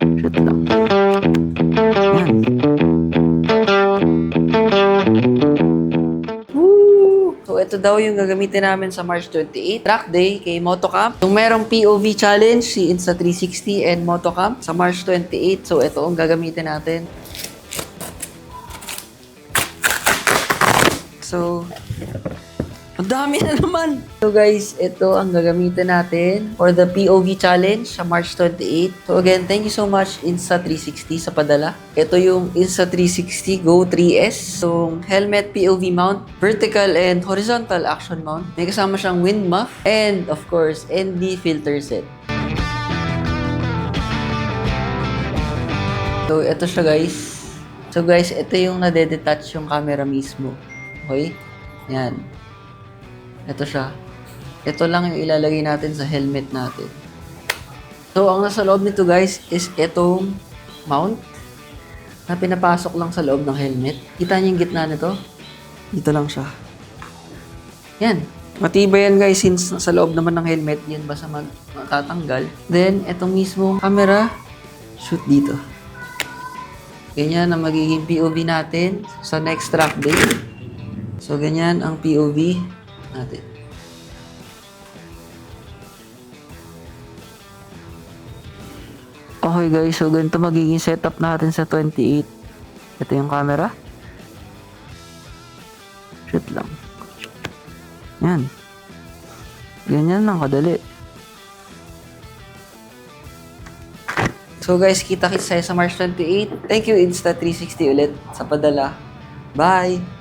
Shoot lang. Yan. Woo! So, ito daw yung gagamitin namin sa March 28, track day kay Motocamp. Yung merong POV challenge, si Insta360 and Motocamp sa March 28. So, ito ang gagamitin natin. So, ang dami na naman! So guys, ito ang gagamitin natin for the POV challenge sa March 28. So again, thank you so much Insta360 sa padala. Ito yung Insta360 Go 3S. So, helmet POV mount, vertical and horizontal action mount. May kasama siyang wind muff and of course, ND filter set. So, ito siya guys. So guys, ito yung nade-detach yung camera mismo. Okay? Yan. Ito siya. Ito lang yung ilalagay natin sa helmet natin. So, ang nasa loob nito guys is itong mount na pinapasok lang sa loob ng helmet. Kita niyo yung gitna nito? Dito lang siya. Yan. Matibay yan guys since sa loob naman ng helmet, yan basta matatanggal. Then, itong mismo camera, shoot dito. Ganyan ang magiging POV natin sa next track day. So, ganyan ang POV natin. Okay guys, so ganito magiging setup natin sa 28. Ito yung camera. Shoot lang. Yan. Ganyan lang kadali. So guys, kita-kits tayo sa March 28. Thank you Insta360 ulit sa padala. Bye!